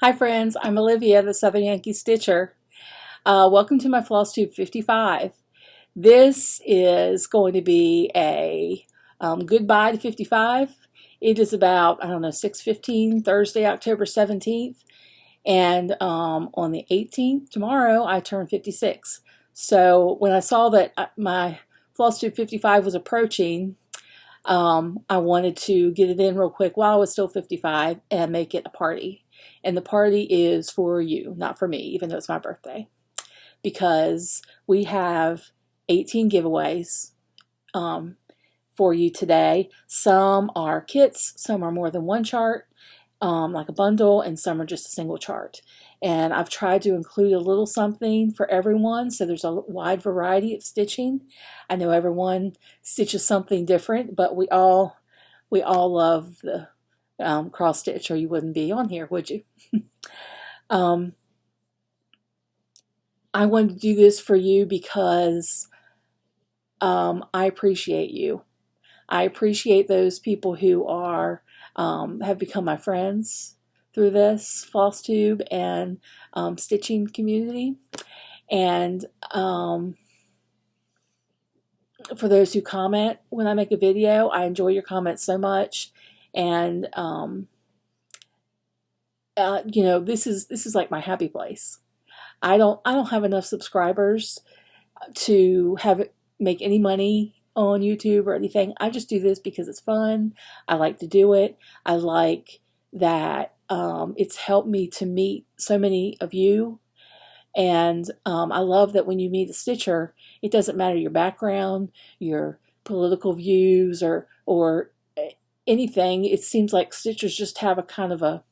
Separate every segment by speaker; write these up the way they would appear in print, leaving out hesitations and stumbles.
Speaker 1: Hi friends, I'm Olivia, the Southern Yankee Stitcher. Welcome to my Flosstube 55. This is going to be a goodbye to 55. It is about, I don't know, 6:15, Thursday, October 17th. And on the 18th, tomorrow, I turn 56. So when I saw that my Flosstube 55 was approaching, I wanted to get it in real quick while I was still 55 and make it a party. And the party is for you, not for me, even though it's my birthday, because we have 18 giveaways for you today. Some are kits, some are more than one chart, like a bundle, and some are just a single chart. And I've tried to include a little something for everyone, so there's a wide variety of stitching. I know everyone stitches something different, but we all love the cross stitch, or you wouldn't be on here, would you? I wanted to do this for you because I appreciate you. I appreciate those people who are have become my friends through this Flosstube and stitching community. And for those who comment when I make a video, I enjoy your comments so much. And you know, this is like my happy place. I don't have enough subscribers to make any money on YouTube or anything. I just do this because it's fun. I like to do it. I like that it's helped me to meet so many of you. And I love that when you meet a stitcher, it doesn't matter your background, your political views, or anything. It seems like stitchers just have a kind of a,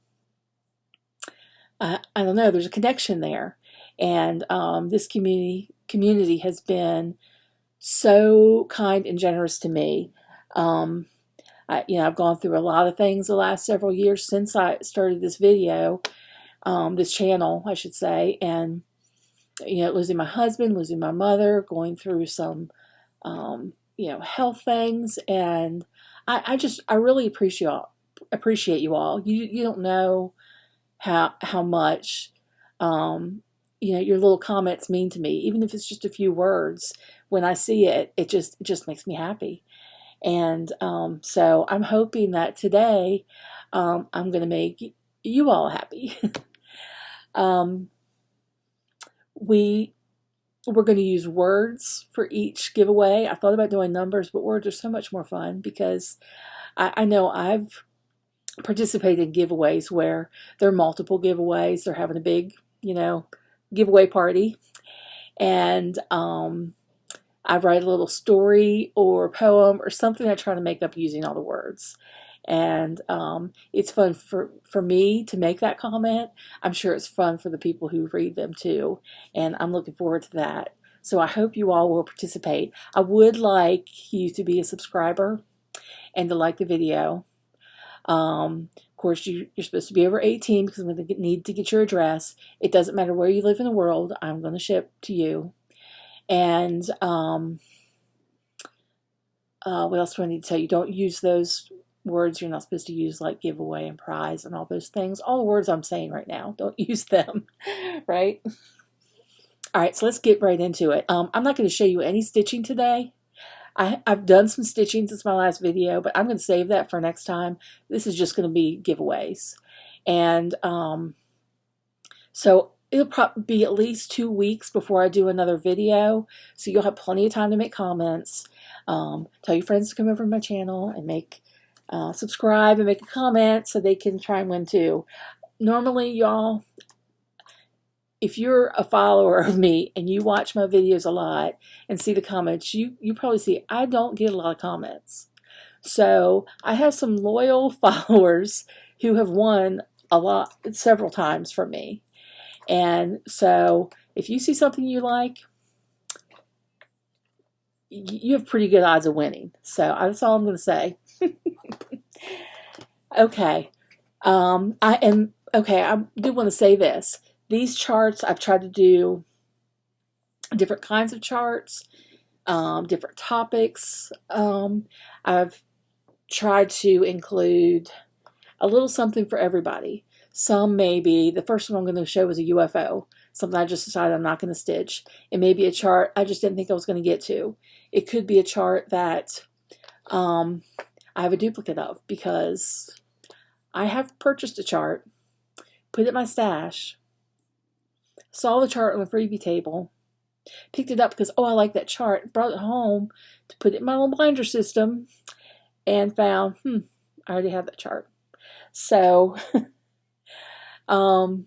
Speaker 1: I don't know, there's a connection there. And this community has been so kind and generous to me. I've gone through a lot of things the last several years since I started this this channel, I should say, and losing my husband, losing my mother, going through some health things, and I really appreciate you all. You don't know how much your little comments mean to me, even if it's just a few words. When I see it, it just makes me happy. And so I'm hoping that today I'm going to make you all happy. We're going to use words for each giveaway. I thought about doing numbers, but words are so much more fun because I know I've participated in giveaways where there are multiple giveaways. They're having a big, giveaway party. And I write a little story or poem or something I try to make up using all the words. And it's fun for me to make that comment. I'm sure it's fun for the people who read them too. And I'm looking forward to that. So I hope you all will participate. I would like you to be a subscriber and to like the video. Of course, you're supposed to be over 18 because I'm going to need to get your address. It doesn't matter where you live in the world. I'm going to ship to you. And what else do I need to tell you? Don't use those words you're not supposed to use, like giveaway and prize and all those things. All the words I'm saying right now, don't use them, right? All right, so let's get right into it. I'm not going to show you any stitching today. I've done some stitching since my last video, but I'm going to save that for next time. This is just going to be giveaways. And so it'll probably be at least 2 weeks before I do another video. So you'll have plenty of time to make comments. Tell your friends to come over to my channel and subscribe and make a comment so they can try and win too. Normally, y'all, if you're a follower of me and you watch my videos a lot and see the comments, you probably see I don't get a lot of comments. So I have some loyal followers who have won several times from me. And so if you see something you like, you have pretty good odds of winning. So that's all I'm going to say. Okay. I do want to say this. These charts, I've tried to do different kinds of charts, different topics. I've tried to include a little something for everybody. Some may be, the first one I'm going to show is a UFO, something I just decided I'm not going to stitch. It may be a chart I just didn't think I was going to get to. It could be a chart that I have a duplicate of, because I have purchased a chart, put it in my stash, saw the chart on the freebie table, picked it up because, oh, I like that chart, brought it home to put it in my little binder system, and found, I already have that chart. So I'm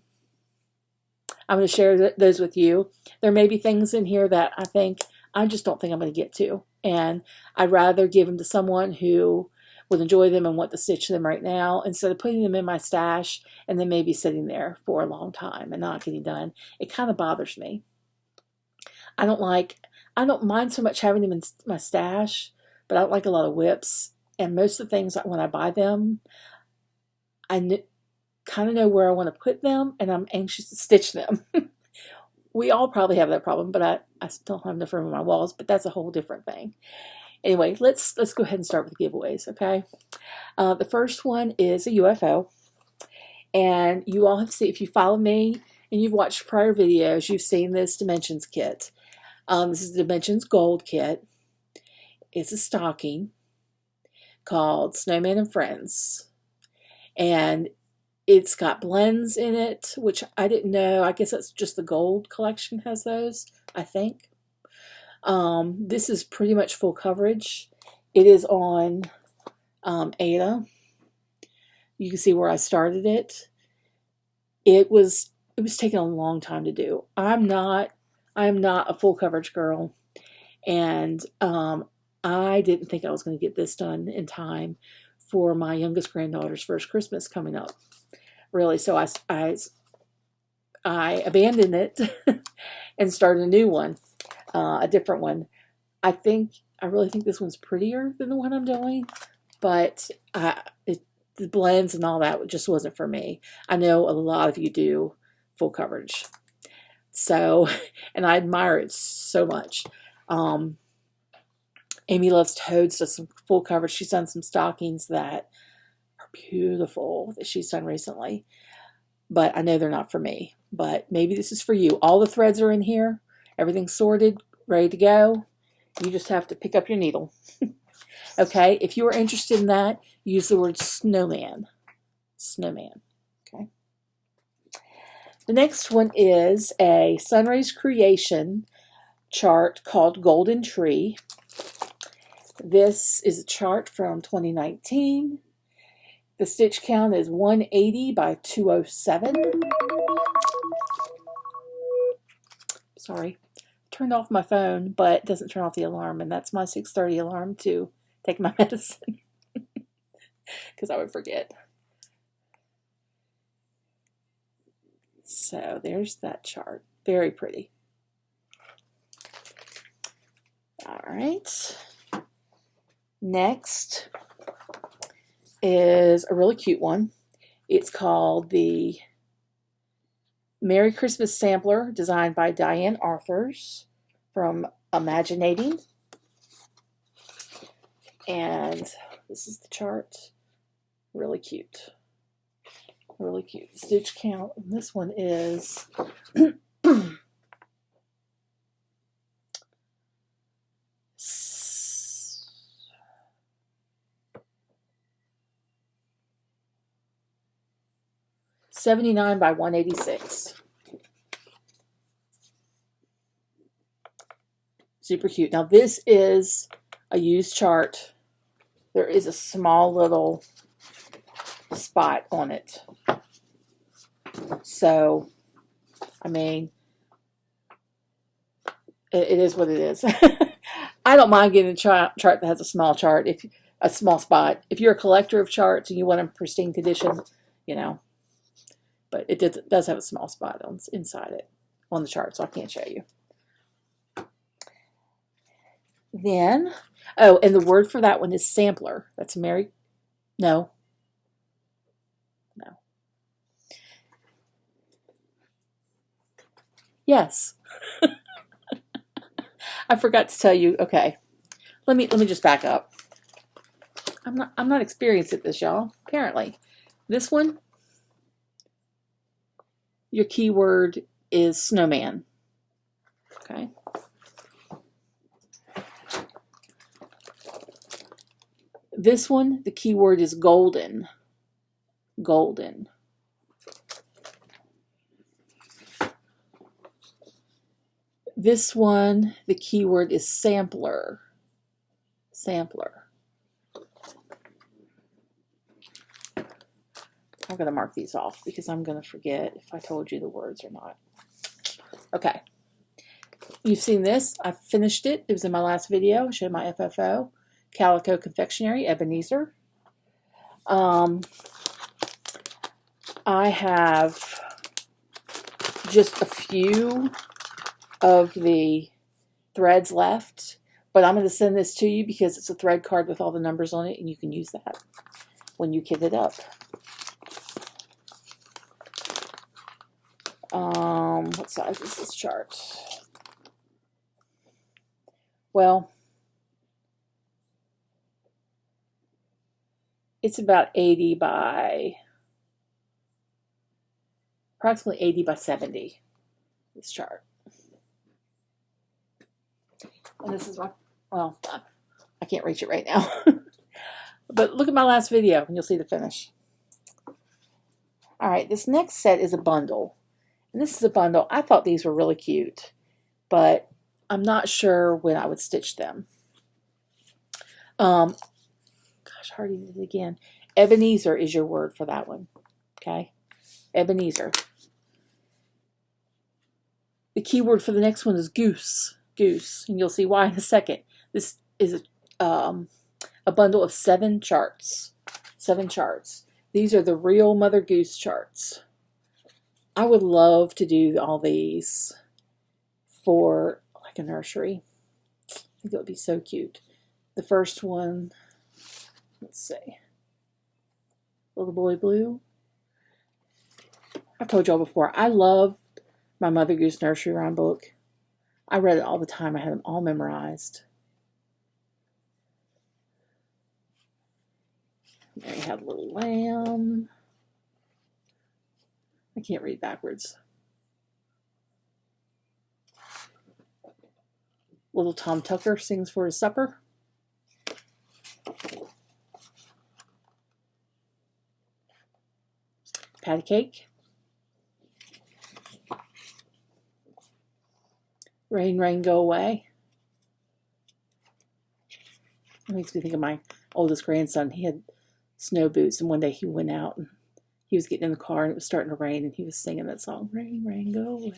Speaker 1: going to share those with you. There may be things in here that I just don't think I'm going to get to, and I'd rather give them to someone who would enjoy them and want to stitch them right now, instead of putting them in my stash and then maybe sitting there for a long time and not getting done. It kind of bothers me. I don't mind so much having them in my stash, but I don't like a lot of whips. And most of the things, when I buy them, I kind of know where I want to put them, and I'm anxious to stitch them. We all probably have that problem, but I still have enough room on my walls, but that's a whole different thing. Anyway, let's go ahead and start with the giveaways, okay? The first one is a UFO, and you all have seen, if you follow me and you've watched prior videos, you've seen this Dimensions kit. This is the Dimensions Gold kit. It's a stocking called Snowman and Friends, and it's got blends in it, which I didn't know. I guess that's just the gold collection has those, I think. This is pretty much full coverage. It is on Ada. You can see where I started it. It was taking a long time to do. I am not a full coverage girl, and I didn't think I was going to get this done in time for my youngest granddaughter's first Christmas coming up. Really, so I abandoned it and started a new one. A different one. I really think this one's prettier than the one I'm doing, but the blends and all that just wasn't for me. I know a lot of you do full coverage, so, and I admire it so much. Amy Loves Toads does some full coverage. She's done some stockings that are beautiful that she's done recently, but I know they're not for me. But maybe this is for you. All the threads are in here. Everything's sorted, ready to go. You just have to pick up your needle. Okay, if you are interested in that, use the word snowman. Snowman. Okay. The next one is a Sunrays Creation chart called Golden Tree. This is a chart from 2019. The stitch count is 180 by 207. Sorry. Turned off my phone, but it doesn't turn off the alarm, and that's my 6:30 alarm to take my medicine, because I would forget. So there's that chart. Very pretty. All right. Next is a really cute one. It's called the Merry Christmas Sampler, designed by Diane Arthurs from Imaginating. And this is the chart. Really cute. Really cute. Stitch count. This one is 79 by 186. Super cute. Now this is a used chart. There is a small little spot on it. So, I mean, it is what it is. I don't mind getting a chart that has a small spot. If you're a collector of charts and you want them in pristine condition, you know. But it does have a small spot inside it on the chart, so I can't show you. Then, oh, and the word for that one is sampler. That's Mary. No. Yes. I forgot to tell you. Okay. Let me just back up. I'm not experienced at this, y'all. Apparently. This one, your keyword is snowman. Okay. This one, the keyword is golden. Golden. This one, the keyword is sampler. Sampler. I'm going to mark these off because I'm going to forget if I told you the words or not. Okay. You've seen this. I finished it. It was in my last video. I showed my FFO. Calico Confectionery, Ebenezer. I have just a few of the threads left, but I'm going to send this to you because it's a thread card with all the numbers on it, and you can use that when you kit it up. What size is this chart? Well, it's about 80 by, approximately 80 by 70, this chart. And this is my, well, I can't reach it right now. But look at my last video and you'll see the finish. All right, this next set is a bundle. And this is a bundle. I thought these were really cute, but I'm not sure when I would stitch them. Gosh, Hardy did it again. Ebenezer is your word for that one. Okay, Ebenezer. The keyword for the next one is goose. Goose, and you'll see why in a second. This is a bundle of 7 charts. 7 charts. These are the real Mother Goose charts. I would love to do all these for like a nursery. I think it would be so cute. The first one, let's see, Little Boy Blue. I've told y'all before, I love my Mother Goose Nursery Rhyme book. I read it all the time. I had them all memorized. There you have Little Lamb. I can't read backwards. Little Tom Tucker sings for his supper. Patty Cake. Rain, Rain, Go Away. It makes me think of my oldest grandson. He had snow boots, and one day he went out and he was getting in the car and it was starting to rain and he was singing that song, Rain, Rain, Go Away.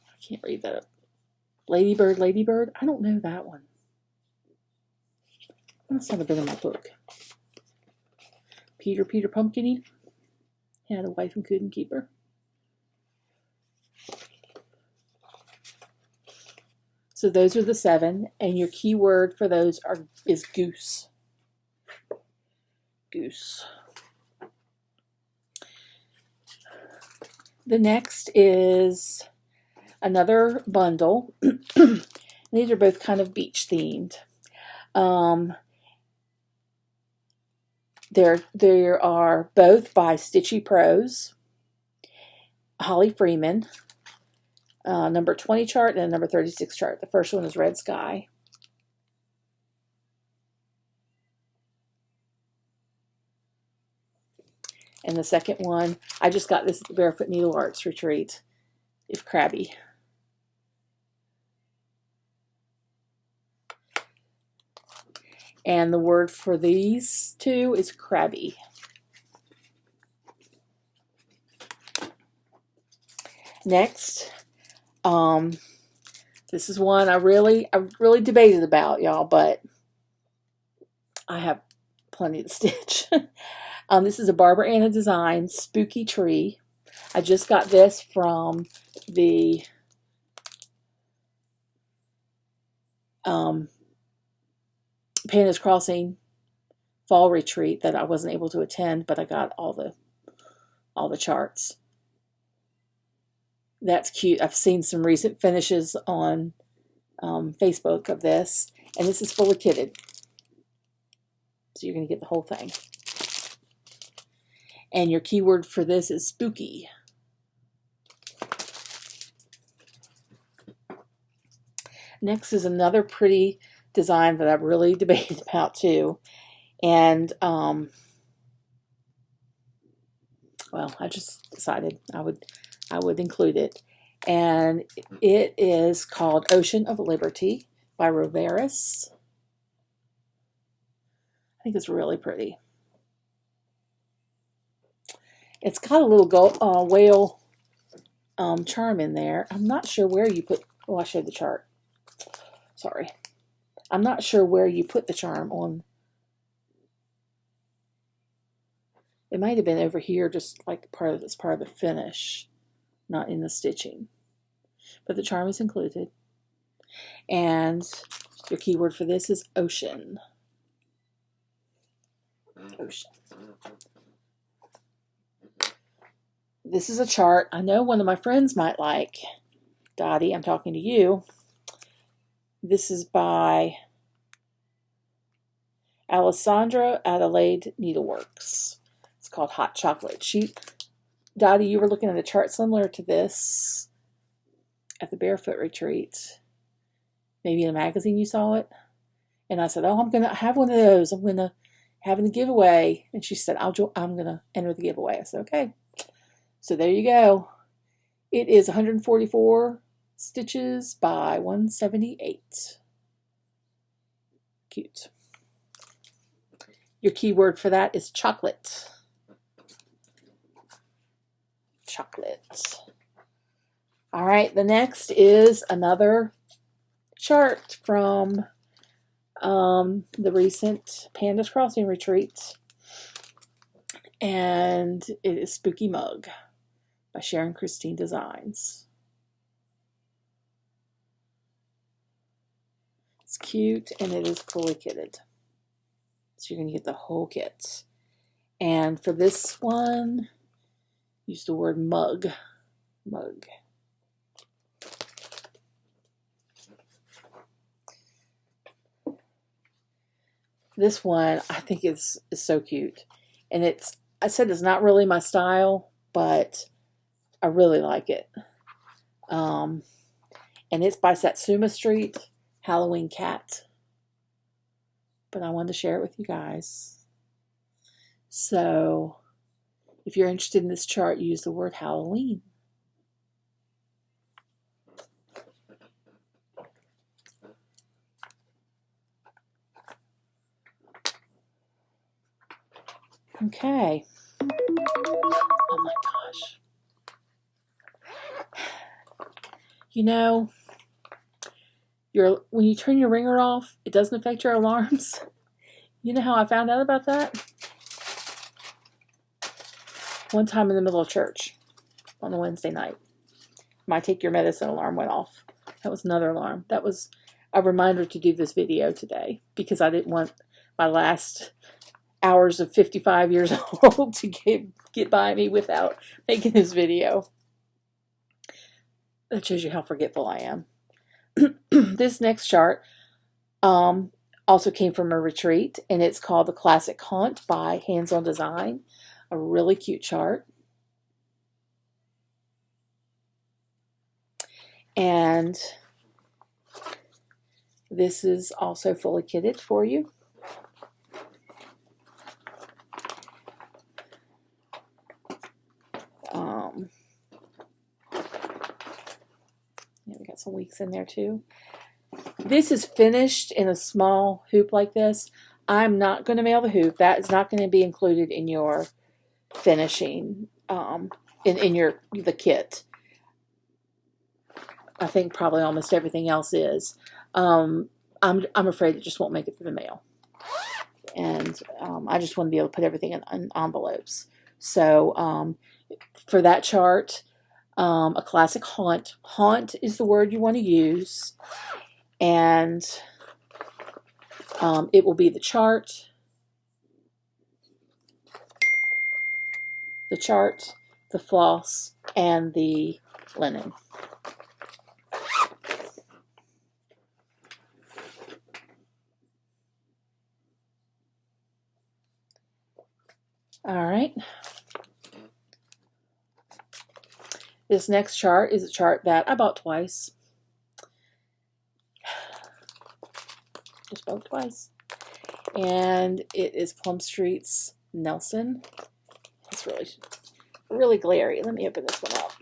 Speaker 1: I can't read that up. Ladybird, Ladybird. I don't know that one. That's not a bit in my book. Peter, Peter Pumpkin. He had a wife and couldn't keep her. So those are the 7, and your keyword for those is goose. Goose. The next is another bundle. These are both kind of beach themed. There are both by Stitchy Pros, Holly Freeman. Number 20 chart and number 36 chart. The first one is Red Sky. And the second one, I just got this at the Barefoot Needle Arts Retreat, is Crabby. And the word for these two is crabby. Next, this is one I really debated about, y'all, but I have plenty to stitch. This is a Barbara Anna Design Spooky Tree. I just got this from the Panda's Crossing fall retreat that I wasn't able to attend, but I got all the charts. That's cute. I've seen some recent finishes on Facebook of this, and this is fully kitted. So you're going to get the whole thing. And your keyword for this is spooky. Next is another pretty design that I've really debated about too. And, well, I just decided I would include it. And it is called Ocean of Liberty by Roveris. I think it's really pretty. It's got a little whale charm in there. I'm not sure where you put, oh, I showed the chart. Sorry. I'm not sure where you put the charm on. It might have been over here, just like as part of the finish, not in the stitching. But the charm is included. And your keyword for this is ocean. Ocean. This is a chart I know one of my friends might like. Dottie, I'm talking to you. This is by Alessandra Adelaide Needleworks. It's called Hot Chocolate. Dottie, you were looking at a chart similar to this at the Barefoot Retreat. Maybe in a magazine you saw it. And I said, oh, I'm going to have one of those. I'm going to have the giveaway. And she said, I'm going to enter the giveaway. I said, okay. So there you go. It is 144 stitches by 178. Cute. Your keyword for that is chocolate. Chocolate. All right, the next is another chart from the recent Pandas Crossing retreat. And it is Spooky Mug by Sharon Christine Designs. It's cute and it is fully kitted. So you're going to get the whole kit. And for this one, use the word mug. Mug. This one I think is so cute. And I said it's not really my style, but I really like it. And it's by Satsuma Street, Halloween Cat. But I wanted to share it with you guys. So if you're interested in this chart, use the word Halloween. Okay. Oh my gosh. You know, when you turn your ringer off, it doesn't affect your alarms. You know how I found out about that? One time in the middle of church on a Wednesday night. My take your medicine alarm went off. That was another alarm. That was a reminder to do this video today because I didn't want my last hours of 55 years old to get by me without making this video. That shows you how forgetful I am. This next chart also came from a retreat, and it's called The Classic Haunt by Hands On Design. A really cute chart. And this is also fully kitted for you. Yeah, we got some weeks in there too. This is finished in a small hoop like this. I'm not going to mail the hoop. That is not going to be included in your finishing, in the kit. I think probably almost everything else is. I'm afraid it just won't make it through the mail. And I just want to be able to put everything in envelopes. So for that chart, a classic haunt. Haunt is the word you want to use. And it will be the chart, the floss, and the linen. All right. This next chart is a chart that I bought twice. Just bought twice. And it is Plum Street's Nelson. It's really glary. Let me open this one up.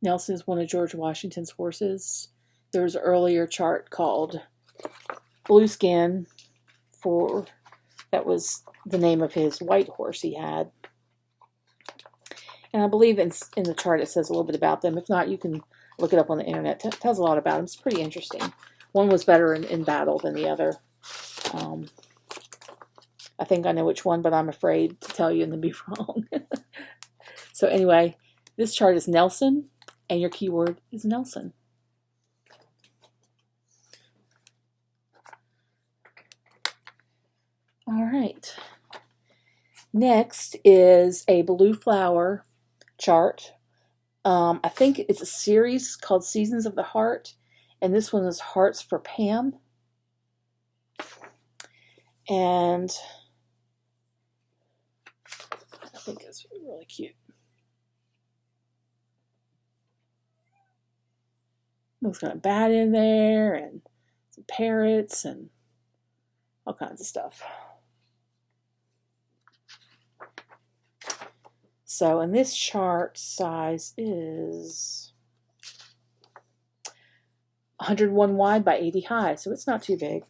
Speaker 1: Nelson is one of George Washington's horses. There was an earlier chart called Blueskin that was the name of his white horse he had. And I believe in the chart it says a little bit about them. If not, you can look it up on the internet. It tells a lot about them. It's pretty interesting. One was better in battle than the other. I think I know which one, but I'm afraid to tell you and then be wrong. So anyway, this chart is Nelson, and your keyword is Nelson. All right. Next is a blue flower chart. I think it's a series called Seasons of the Heart, and this one is Hearts for Pam. And I think it's really cute. Looks got a bat in there and some parrots and all kinds of stuff. So, and this chart size is 101 wide by 80 high, so it's not too big.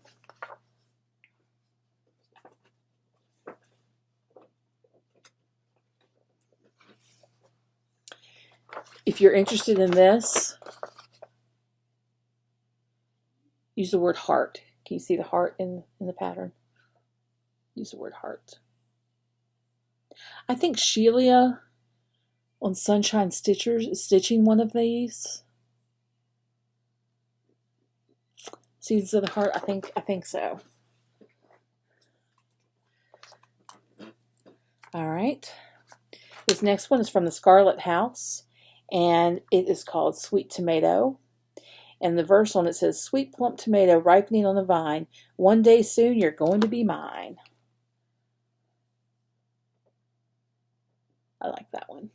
Speaker 1: If you're interested in this, use the word heart. Can you see the heart in the pattern? Use the word heart. I think Sheila on Sunshine Stitchers is stitching one of these. Seasons of the Heart, I think so. All right. This next one is from the Scarlet House, and it is called Sweet Tomato. And the verse on it says, "Sweet plump tomato ripening on the vine. One day soon you're going to be mine." I like that one.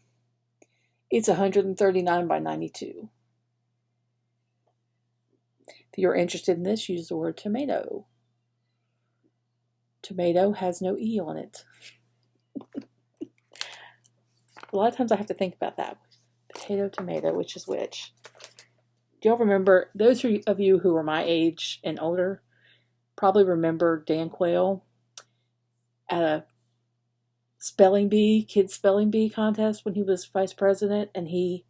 Speaker 1: It's 139 by 92. If you're interested in this, use the word tomato. Tomato has no E on it. A lot of times I have to think about that. Potato, tomato, which is which? Do y'all remember, those of you who are my age and older, probably remember Dan Quayle at a kids spelling bee contest when he was vice president, and he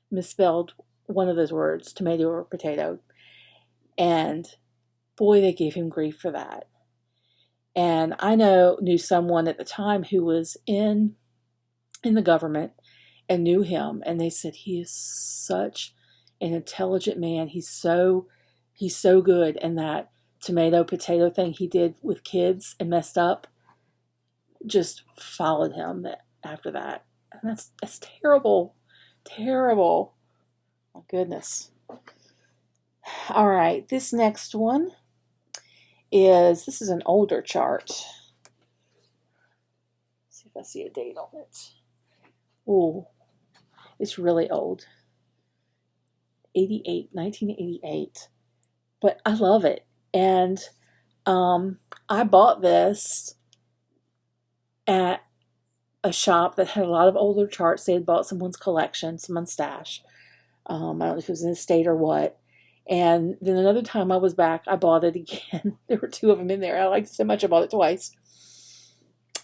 Speaker 1: misspelled one of those words, tomato or potato, and boy, they gave him grief for that. And I knew someone at the time who was in the government and knew him, and they said he is such an intelligent man. He's so good, and that tomato potato thing he did with kids and messed up just followed him after that. And that's terrible. Terrible. My goodness. All right, this next one this is an older chart. Let's see if I see a date on it. Oh, it's really old. 1988. But I love it. And I bought this at a shop that had a lot of older charts. They had bought someone's collection, someone's stash. I don't know if it was in the state or what. And then another time I was back, I bought it again. There were two of them in there. I liked it so much I bought it twice.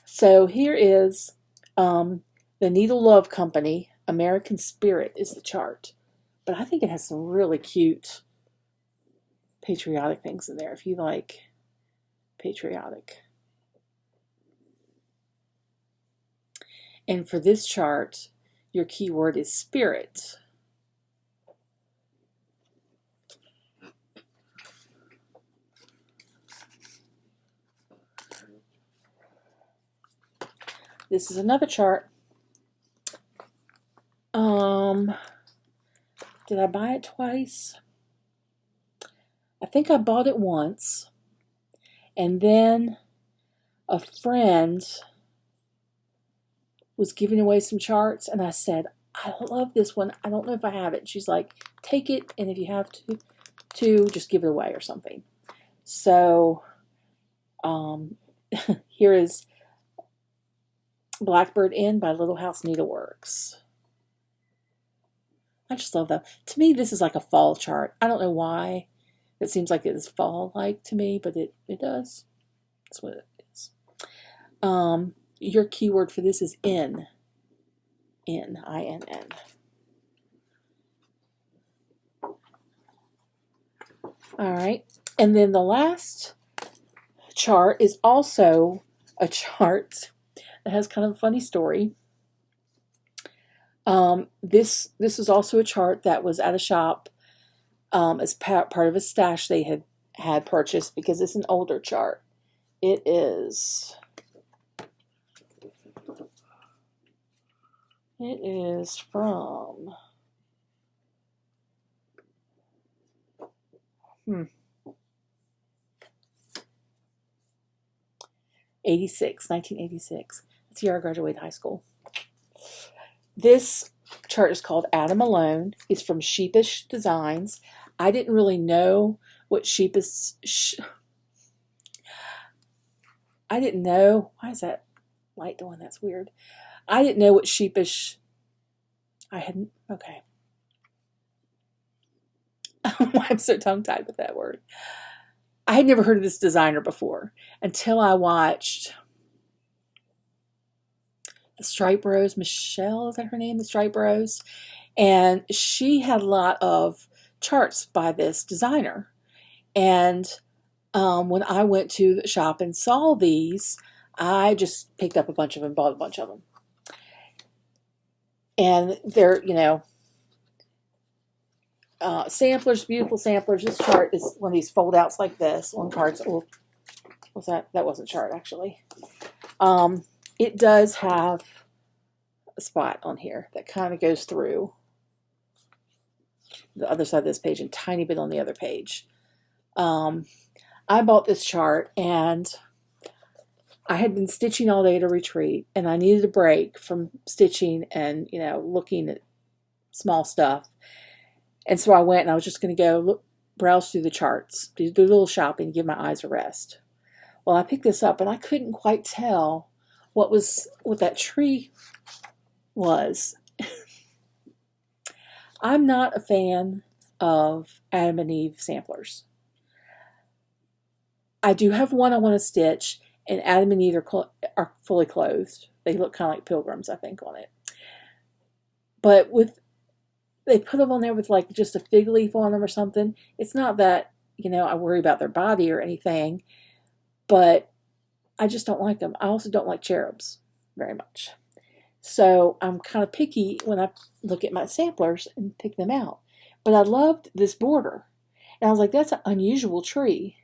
Speaker 1: So here is the Needle Love Company, American Spirit is the chart. But I think it has some really cute patriotic things in there if you like patriotic. And for this chart, your keyword is spirit. This is another chart. Did I buy it twice? I think I bought it once, and then a friend was giving away some charts, and I said, I love this one. I don't know if I have it. She's like, take it, and if you have to just give it away or something. So here is Blackbird Inn by Little House Needleworks. I just love that. To me, this is like a fall chart. I don't know why. It seems like it is fall-like to me, but it does. That's what it is. Your keyword for this is in. In, I-N-N. All right. And then the last chart is also a chart that has kind of a funny story. This is also a chart that was at a shop as part of a stash they had purchased, because it's an older chart. It is from 1986. That's the year I graduated high school. This chart is called Adam Alone. It's from Sheepish Designs. I didn't really know what I didn't know. Why is that light doing? That's weird. I didn't know what sheepish. Okay. I'm so tongue-tied with that word. I had never heard of this designer before until I watched the Stripe Rose. Michelle, is that her name? The Stripe Rose. And she had a lot of charts by this designer. And when I went to the shop and saw these, I just picked up a bunch of them, bought a bunch of them. And they're, samplers, beautiful samplers. This chart is one of these fold outs like this. One card's, what's that? That wasn't chart, actually. It does have a spot on here that kind of goes through the other side of this page and a tiny bit on the other page. I bought this chart, and I had been stitching all day at a retreat, and I needed a break from stitching and, looking at small stuff. And so I went, and I was just going to go browse through the charts, do a little shopping, give my eyes a rest. Well, I picked this up, and I couldn't quite tell what that tree was. I'm not a fan of Adam and Eve samplers. I do have one I want to stitch, and Adam and Eve are fully clothed. They look kind of like pilgrims, I think, on it. But they put them on there with like just a fig leaf on them or something. It's not that, I worry about their body or anything, but I just don't like them. I also don't like cherubs very much. So I'm kind of picky when I look at my samplers and pick them out. But I loved this border. And I was like, that's an unusual tree.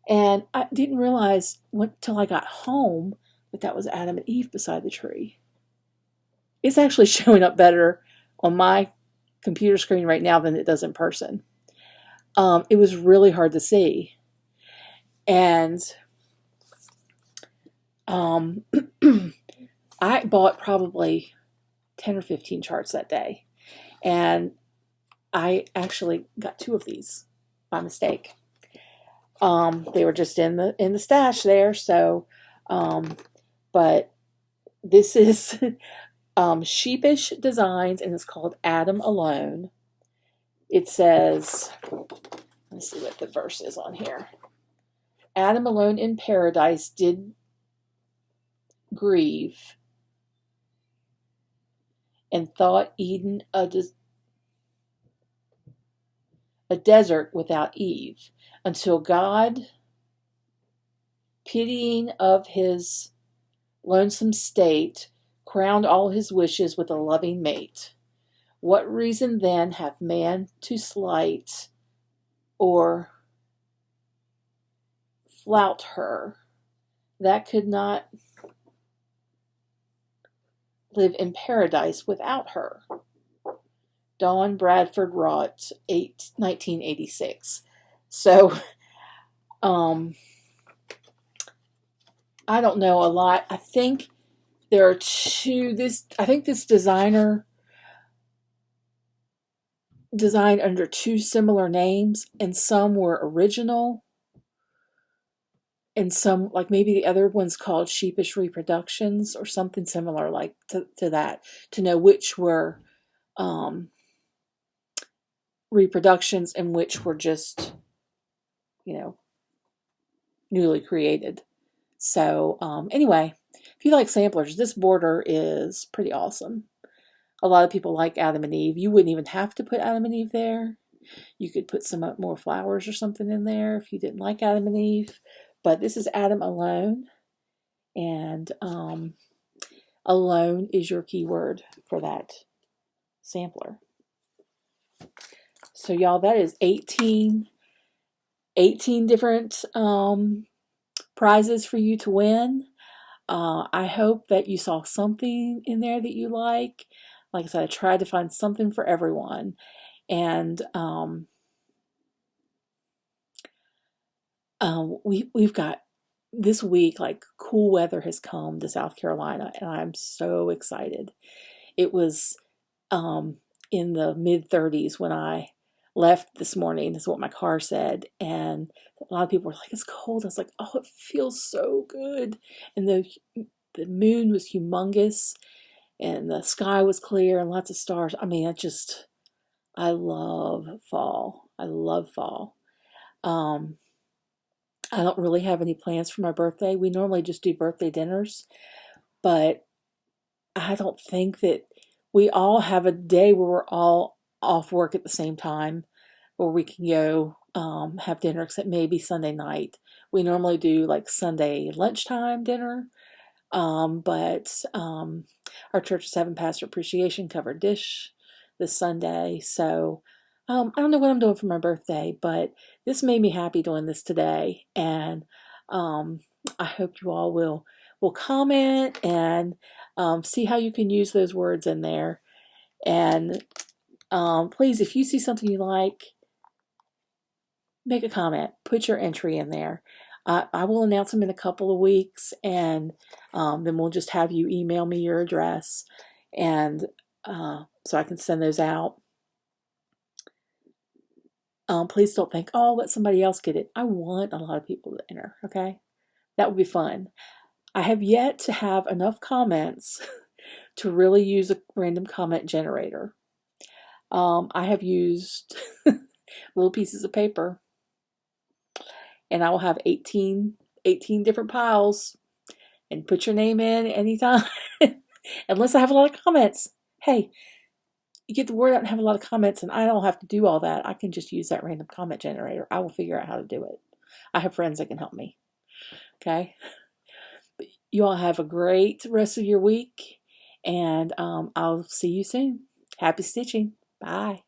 Speaker 1: And I didn't realize until I got home that was Adam and Eve beside the tree. It's actually showing up better on my computer screen right now than it does in person. It was really hard to see. And I bought probably 10 or 15 charts that day. And I actually got 2 of these by mistake. They were just in the stash there. So, but this is Sheepish Designs, and it's called Adam Alone. It says, let's see what the verse is on here. Adam alone in paradise did grieve, and thought Eden a desert without Eve, until God, pitying of his lonesome state, crowned all his wishes with a loving mate. What reason then hath man to slight or flout her that could not live in paradise without her? Dawn Bradford Wrought, 1986. So, I don't know a lot. I think there are two. I think this designer designed under two similar names, and some were original, and some, like maybe the other one's called Sheepish Reproductions or something similar, like to that, to know which were reproductions and which were just, newly created. So anyway, if you like samplers, this border is pretty awesome. A lot of people like Adam and Eve. You wouldn't even have to put Adam and Eve there. You could put some more flowers or something in there if you didn't like Adam and Eve. But this is Adam alone. And alone is your keyword for that sampler. So y'all, that is 18 different prizes for you to win. I hope that you saw something in there that you like. Like I said, I tried to find something for everyone. And we've got this week, like, cool weather has come to South Carolina, and I'm so excited. It was in the mid-30s when I left this morning. That's what my car said. And a lot of people were like, it's cold. I was like, oh, it feels so good. And the moon was humongous, and the sky was clear, and lots of stars. I mean, I love fall. I love fall. I don't really have any plans for my birthday. We normally just do birthday dinners, but I don't think that we all have a day where we're all off work at the same time, where we can go have dinner, except maybe Sunday night. We normally do like Sunday lunchtime dinner, but our church is having pastor appreciation covered dish this Sunday. So I don't know what I'm doing for my birthday, but this made me happy doing this today. And I hope you all will comment and see how you can use those words in there. And please, if you see something you like, make a comment. Put your entry in there. I will announce them in a couple of weeks, and then we'll just have you email me your address, and so I can send those out. Please don't think, oh, let somebody else get it. I want a lot of people to enter, okay? That would be fun. I have yet to have enough comments to really use a random comment generator. I have used little pieces of paper, and I will have 18 different piles, and put your name in anytime. Unless I have a lot of comments. Hey, you get the word out and have a lot of comments, and I don't have to do all that. I can just use that random comment generator. I will figure out how to do it. I have friends that can help me. Okay? But you all have a great rest of your week, and I'll see you soon. Happy stitching. Bye.